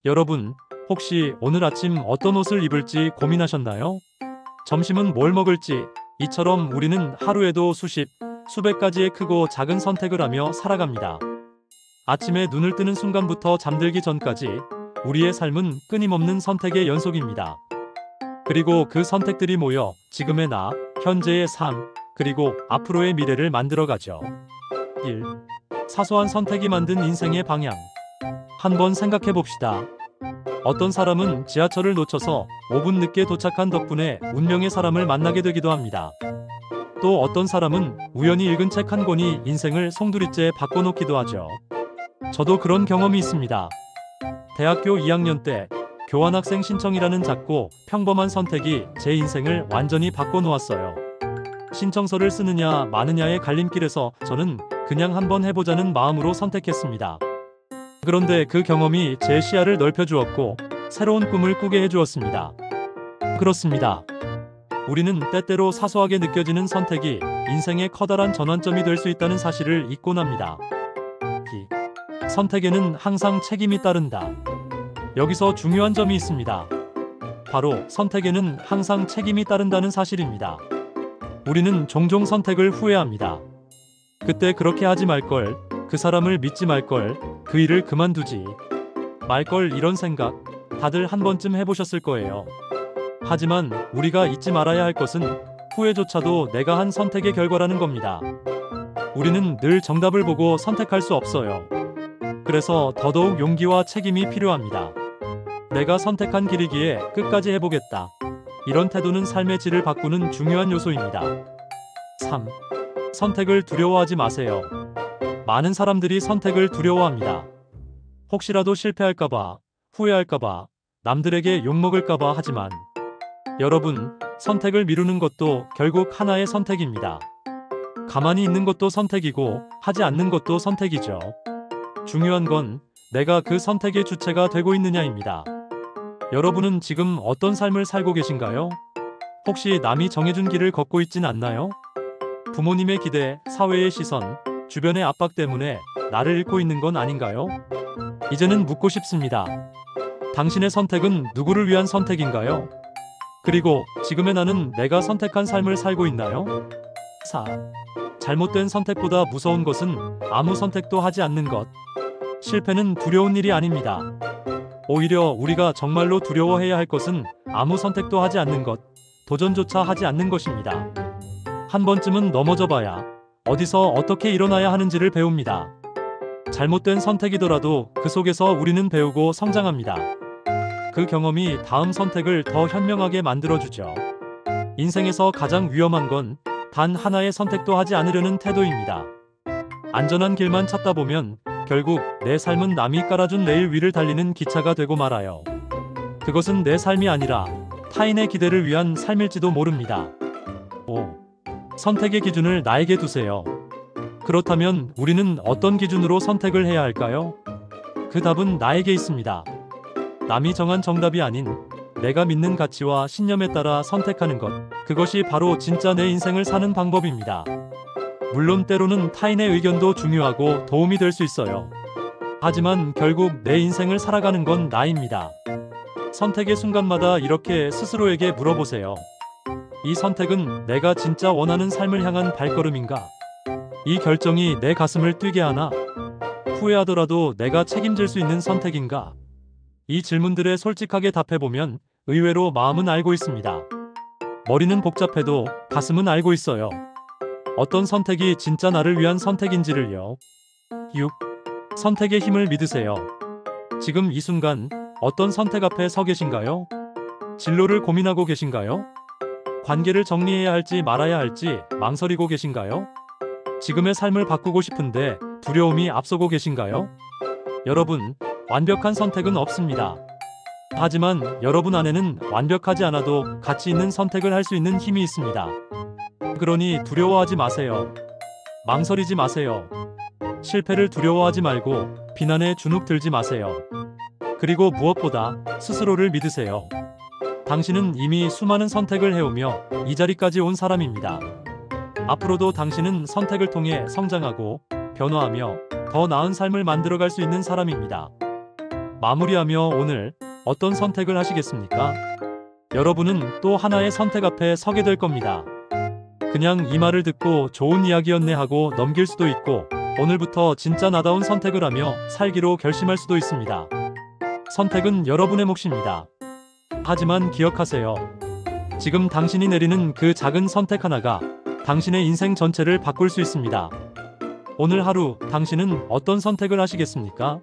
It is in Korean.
여러분, 혹시 오늘 아침 어떤 옷을 입을지 고민하셨나요? 점심은 뭘 먹을지, 이처럼 우리는 하루에도 수십, 수백 가지의 크고 작은 선택을 하며 살아갑니다. 아침에 눈을 뜨는 순간부터 잠들기 전까지 우리의 삶은 끊임없는 선택의 연속입니다. 그리고 그 선택들이 모여 지금의 나, 현재의 삶, 그리고 앞으로의 미래를 만들어가죠. 1. 사소한 선택이 만든 인생의 방향. 한번 생각해 봅시다. 어떤 사람은 지하철을 놓쳐서 5분 늦게 도착한 덕분에 운명의 사람을 만나게 되기도 합니다. 또 어떤 사람은 우연히 읽은 책 한 권이 인생을 송두리째 바꿔놓기도 하죠. 저도 그런 경험이 있습니다. 대학교 2학년 때 교환학생 신청이라는 작고 평범한 선택이 제 인생을 완전히 바꿔놓았어요. 신청서를 쓰느냐 마느냐의 갈림길에서 저는 그냥 한번 해보자는 마음으로 선택했습니다. 그런데 그 경험이 제 시야를 넓혀주었고 새로운 꿈을 꾸게 해주었습니다. 그렇습니다. 우리는 때때로 사소하게 느껴지는 선택이 인생의 커다란 전환점이 될 수 있다는 사실을 잊곤 합니다. 선택에는 항상 책임이 따른다. 여기서 중요한 점이 있습니다. 바로 선택에는 항상 책임이 따른다는 사실입니다. 우리는 종종 선택을 후회합니다. 그때 그렇게 하지 말걸, 그 사람을 믿지 말걸, 그 일을 그만두지 말걸, 이런 생각 다들 한 번쯤 해보셨을 거예요. 하지만 우리가 잊지 말아야 할 것은 후회조차도 내가 한 선택의 결과라는 겁니다. 우리는 늘 정답을 보고 선택할 수 없어요. 그래서 더더욱 용기와 책임이 필요합니다. 내가 선택한 길이기에 끝까지 해보겠다. 이런 태도는 삶의 질을 바꾸는 중요한 요소입니다. 3. 선택을 두려워하지 마세요. 많은 사람들이 선택을 두려워합니다. 혹시라도 실패할까봐, 후회할까봐, 남들에게 욕먹을까봐. 하지만 여러분, 선택을 미루는 것도 결국 하나의 선택입니다. 가만히 있는 것도 선택이고 하지 않는 것도 선택이죠. 중요한 건 내가 그 선택의 주체가 되고 있느냐입니다. 여러분은 지금 어떤 삶을 살고 계신가요? 혹시 남이 정해준 길을 걷고 있진 않나요? 부모님의 기대, 사회의 시선, 주변의 압박 때문에 나를 잃고 있는 건 아닌가요? 이제는 묻고 싶습니다. 당신의 선택은 누구를 위한 선택인가요? 그리고 지금의 나는 내가 선택한 삶을 살고 있나요? 4. 잘못된 선택보다 무서운 것은 아무 선택도 하지 않는 것. 실패는 두려운 일이 아닙니다. 오히려 우리가 정말로 두려워해야 할 것은 아무 선택도 하지 않는 것, 도전조차 하지 않는 것입니다. 한 번쯤은 넘어져 봐야 어디서 어떻게 일어나야 하는지를 배웁니다. 잘못된 선택이더라도 그 속에서 우리는 배우고 성장합니다. 그 경험이 다음 선택을 더 현명하게 만들어주죠. 인생에서 가장 위험한 건 단 하나의 선택도 하지 않으려는 태도입니다. 안전한 길만 찾다 보면 결국 내 삶은 남이 깔아준 레일 위를 달리는 기차가 되고 말아요. 그것은 내 삶이 아니라 타인의 기대를 위한 삶일지도 모릅니다. 5. 선택의 기준을 나에게 두세요. 그렇다면 우리는 어떤 기준으로 선택을 해야 할까요? 그 답은 나에게 있습니다. 남이 정한 정답이 아닌 내가 믿는 가치와 신념에 따라 선택하는 것, 그것이 바로 진짜 내 인생을 사는 방법입니다. 물론 때로는 타인의 의견도 중요하고 도움이 될 수 있어요. 하지만 결국 내 인생을 살아가는 건 나입니다. 선택의 순간마다 이렇게 스스로에게 물어보세요. 이 선택은 내가 진짜 원하는 삶을 향한 발걸음인가? 이 결정이 내 가슴을 뛰게 하나? 후회하더라도 내가 책임질 수 있는 선택인가? 이 질문들에 솔직하게 답해보면 의외로 마음은 알고 있습니다. 머리는 복잡해도 가슴은 알고 있어요. 어떤 선택이 진짜 나를 위한 선택인지를요. 6. 선택의 힘을 믿으세요. 지금 이 순간 어떤 선택 앞에 서 계신가요? 진로를 고민하고 계신가요? 관계를 정리해야 할지 말아야 할지 망설이고 계신가요? 지금의 삶을 바꾸고 싶은데 두려움이 앞서고 계신가요? 여러분, 완벽한 선택은 없습니다. 하지만 여러분 안에는 완벽하지 않아도 가치 있는 선택을 할 수 있는 힘이 있습니다. 그러니 두려워하지 마세요. 망설이지 마세요. 실패를 두려워하지 말고 비난에 주눅 들지 마세요. 그리고 무엇보다 스스로를 믿으세요. 당신은 이미 수많은 선택을 해오며 이 자리까지 온 사람입니다. 앞으로도 당신은 선택을 통해 성장하고 변화하며 더 나은 삶을 만들어갈 수 있는 사람입니다. 마무리하며 오늘 어떤 선택을 하시겠습니까? 여러분은 또 하나의 선택 앞에 서게 될 겁니다. 그냥 이 말을 듣고 좋은 이야기였네 하고 넘길 수도 있고, 오늘부터 진짜 나다운 선택을 하며 살기로 결심할 수도 있습니다. 선택은 여러분의 몫입니다. 하지만 기억하세요. 지금 당신이 내리는 그 작은 선택 하나가 당신의 인생 전체를 바꿀 수 있습니다. 오늘 하루 당신은 어떤 선택을 하시겠습니까?